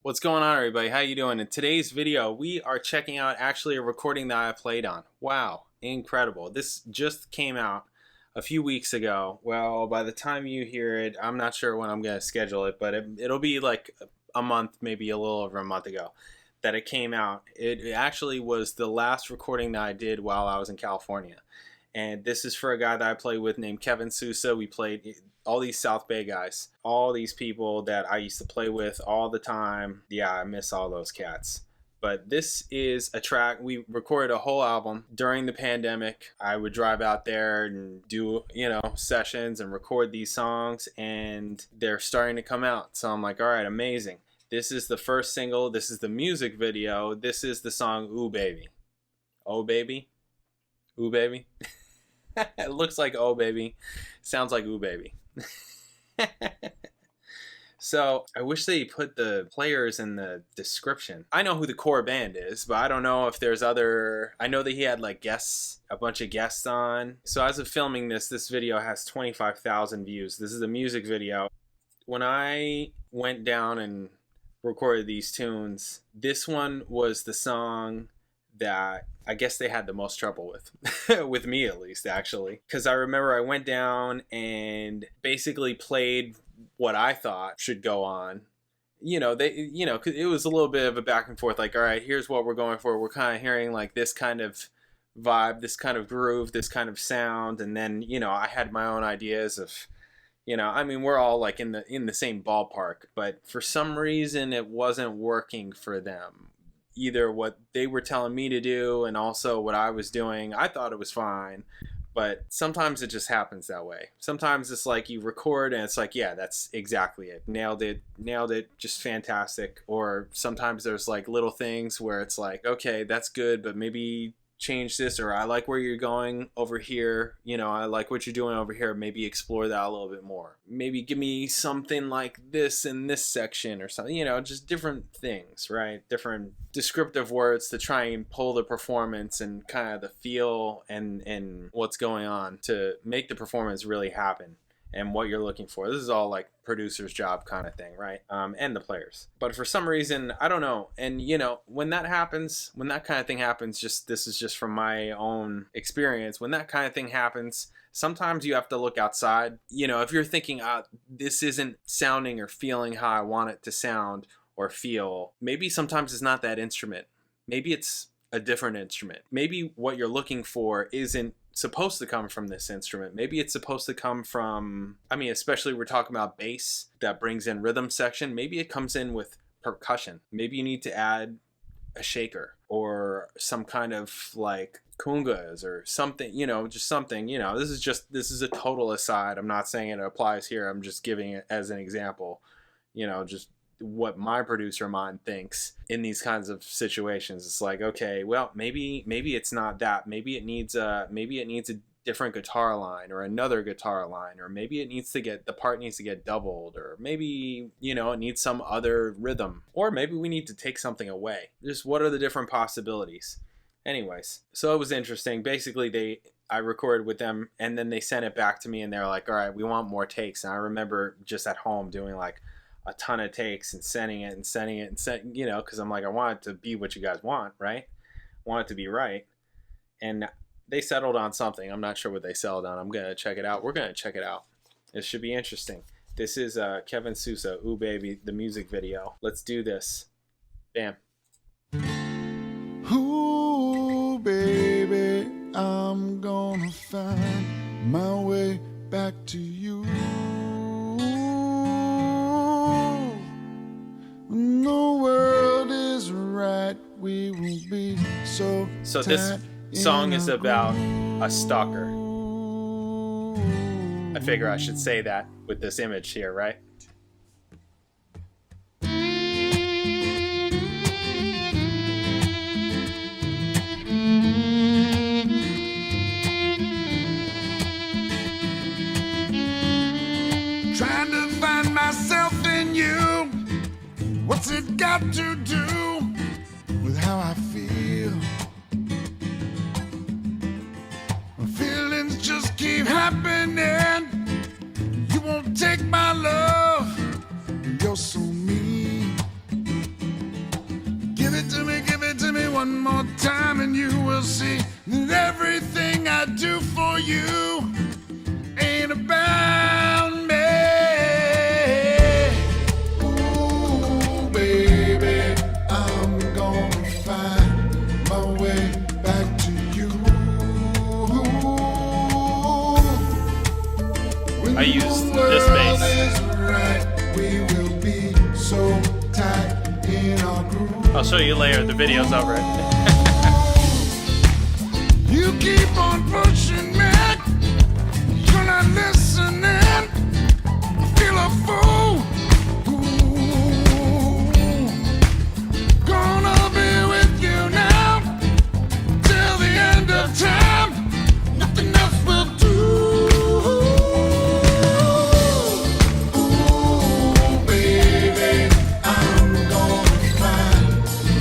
What's going on, everybody? How you doing? In today's video, we are checking out actually a recording that I played on. Wow, incredible. This just came out a few weeks ago. Well, by the time you hear it, I'm not sure when I'm going to schedule it, but it'll be like a month, maybe a little over a month ago that it came out. It actually was the last recording that I did while I was in California. And this is for a guy that I play with named Kevin SOUSA. We played all these South Bay guys, all these people that I used to play with all the time. Yeah, I miss all those cats. But this is a track. We recorded a whole album during the pandemic. I would drive out there and do, sessions and record these songs, and they're starting to come out. So I'm like, all right, amazing. This is the first single. This is the music video. This is the song Ooh Baby. Oh Baby? Ooh Baby? It looks like Oh Baby. Sounds like Ooh Baby. So I wish they put the players in the description. I know who the core band is, but I don't know if there's other. I know that he had like guests, a bunch of guests on. So as of filming this video has 25,000 views. This is a music video. When I went down and recorded these tunes, this one was the song that I guess they had the most trouble with, with me at least, actually. Because I remember I went down and basically played what I thought should go on. Cause it was a little bit of a back and forth, like, all right, here's what we're going for. We're kind of hearing like this kind of vibe, this kind of groove, this kind of sound. And then, I had my own ideas of, we're all like in the same ballpark, but for some reason it wasn't working for them. Either what they were telling me to do and also what I was doing. I thought it was fine, but sometimes it just happens that way. Sometimes it's like you record and it's like, yeah, that's exactly it. Nailed it, just fantastic. Or sometimes there's like little things where it's like, okay, that's good, but maybe change this, or I like where you're going over here. I like what you're doing over here. Maybe explore that a little bit more. Maybe give me something like this in this section or something, just different things, right? Different descriptive words to try and pull the performance and kind of the feel and what's going on to make the performance really happen and what you're looking for. This is all like producer's job kind of thing, right? And the players. But for some reason, I don't know. And when that happens, when that kind of thing happens, this is just from my own experience. When that kind of thing happens, sometimes you have to look outside. If you're thinking, this isn't sounding or feeling how I want it to sound or feel, maybe sometimes it's not that instrument. Maybe it's a different instrument. Maybe what you're looking for isn't supposed to come from this instrument. Maybe it's supposed to come from, especially we're talking about bass that brings in rhythm section. Maybe it comes in with percussion. Maybe you need to add a shaker or some kind of like congas or something, just something, this is a total aside. I'm not saying it applies here. I'm just giving it as an example, just what my producer mind thinks in these kinds of situations. It's like, okay, well, maybe it's not that. Maybe it needs a different guitar line or another guitar line, or maybe the part needs to get doubled, or maybe, it needs some other rhythm, or maybe we need to take something away. Just what are the different possibilities? Anyways, so it was interesting. Basically, I recorded with them and then they sent it back to me and they're like, all right, we want more takes. And I remember just at home doing like a ton of takes and sending it, because I'm like, I want it to be what you guys want, right? I want it to be right. And they settled on something. I'm not sure what they settled on. I'm going to check it out. We're going to check it out. It should be interesting. This is Kevin SOUSA, Ooh Baby, the music video. Let's do this. Bam. Ooh, baby, I'm gonna find my way back to you. When the world is right, we will be so this song is about a stalker. I figure I should say that with this image here, right? Trying to find myself in you. What's it got to do with how I feel? My feelings just keep happening. You won't take my love. You're so mean. give it to me one more time, and you will see that everything I do for you ain't about me. Ooh, baby, I'm gonna find my way back to you. I used this bass. Right, we will be so tight in our groove. I'll show you later. The video's over it. You keep on pushing me. You're not listening. I feel a fool. Ooh. Gonna be with you now till the end of time. Nothing else will do. Ooh, baby, I'm gonna find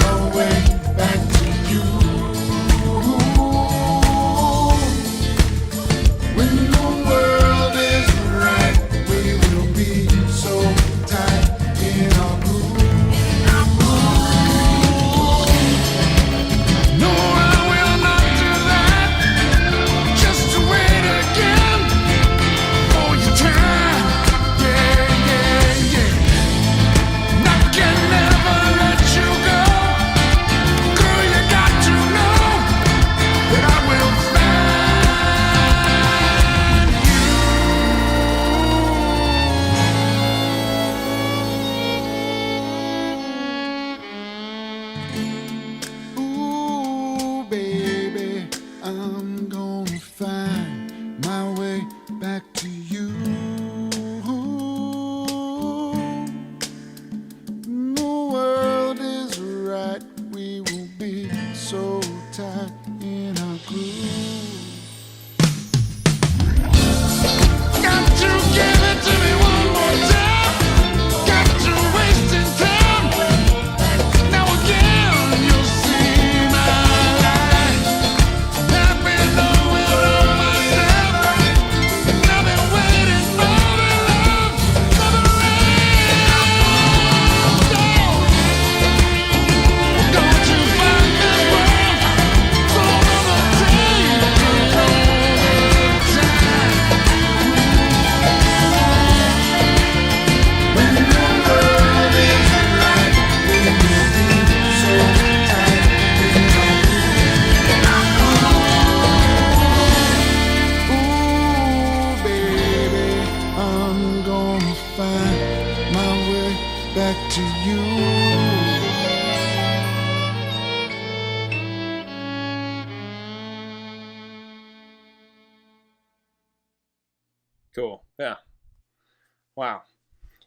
my way back to you. When the world is right, we will be so tight in our groove. No, I will not do that. Just to wait again for your time. Yeah, yeah, yeah. And I can never let you go. Girl, you got to know that I will find you. Ooh, baby, I'm gonna find my way back to you. When the world is right, we will be so tight in our groove. Got to give it to me one more time. Got to waste in time. Now again, you'll see my light. I've been knowing all myself, and I've been waiting for the love, for the rain. Don't you find this world so overtaken all the time? When the world is right, we will be so tight in our groove. Ooh, baby, I'm gonna find my way back to you. Cool. Yeah. Wow.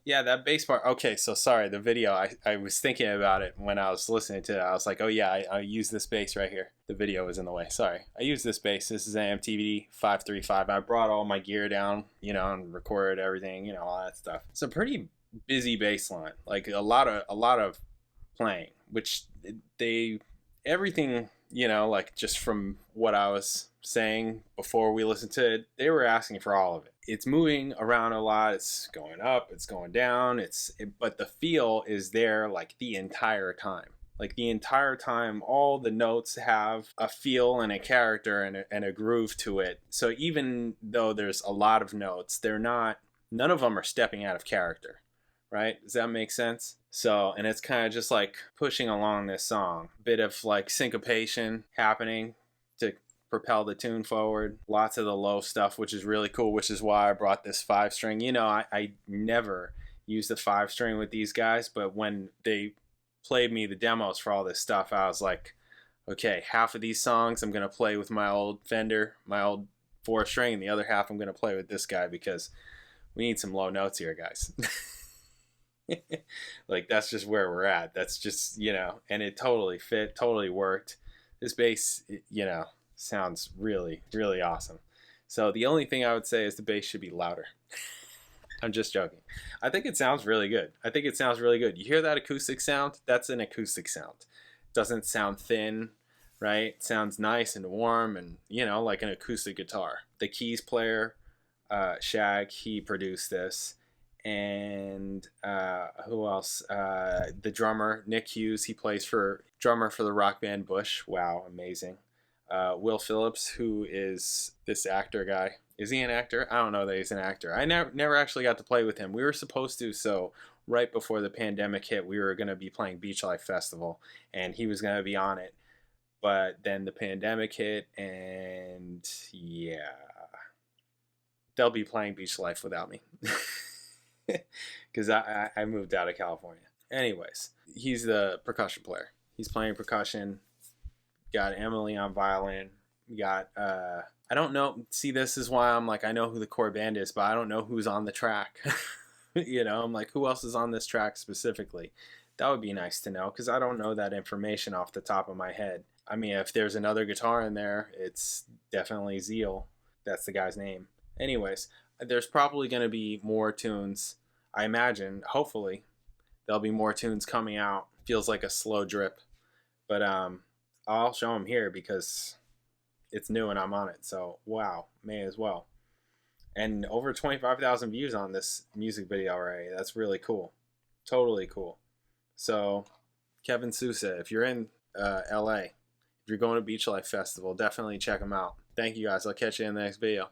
Yeah, that bass part. Okay, so sorry, the video. I was thinking about it when I was listening to it. I was like, oh yeah, I use this bass right here. The video was in the way. Sorry. I use this bass. This is an MTV 535. I brought all my gear down, and recorded everything, all that stuff. It's a pretty busy bass line. Like a lot of playing, which everything, like just from what I was saying before we listened to it, they were asking for all of it. It's moving around a lot. It's going up, it's going down. But the feel is there like the entire time. Like the entire time, all the notes have a feel and a character and a groove to it. So even though there's a lot of notes, none of them are stepping out of character, right? Does that make sense? So, and it's kind of just like pushing along this song. Bit of like syncopation happening to propel the tune forward. Lots of the low stuff, which is really cool, which is why I brought this 5-string. I never use the 5-string with these guys, but when they played me the demos for all this stuff, I was like, okay, half of these songs I'm going to play with my old Fender, my old 4-string, and the other half I'm going to play with this guy because we need some low notes here, guys. Like, that's just where we're at. That's just, and it totally fit, totally worked. This bass, sounds really, really awesome. So the only thing I would say is the bass should be louder. I'm just joking. I think it sounds really good. You hear that acoustic sound? That's an acoustic sound. It doesn't sound thin, right? It sounds nice and warm and, like an acoustic guitar. The keys player, Shag, he produced this. And who else? The drummer, Nick Hughes. He plays for drummer for the rock band Bush. Wow, amazing. Will Phillips, who is this actor guy. Is he an actor? I don't know that he's an actor. I never actually got to play with him. We were supposed to, so right before the pandemic hit, we were going to be playing Beach Life Festival, and he was going to be on it. But then the pandemic hit, and yeah, they'll be playing Beach Life without me. Because I moved out of California. Anyways, he's the percussion player. He's playing percussion. Got Emily on violin. Got, I don't know. See, this is why I'm like, I know who the core band is, but I don't know who's on the track. You know, I'm like, who else is on this track specifically? That would be nice to know, because I don't know that information off the top of my head. I mean, if there's another guitar in there, it's definitely Zeal. That's the guy's name. Anyways, there's probably going to be more tunes. I imagine, hopefully, there'll be more tunes coming out. Feels like a slow drip. But I'll show them here because it's new and I'm on it. So, wow, may as well. And over 25,000 views on this music video already. That's really cool. Totally cool. So, Kevin SOUSA, if you're in LA, if you're going to Beach Life Festival, definitely check him out. Thank you guys. I'll catch you in the next video.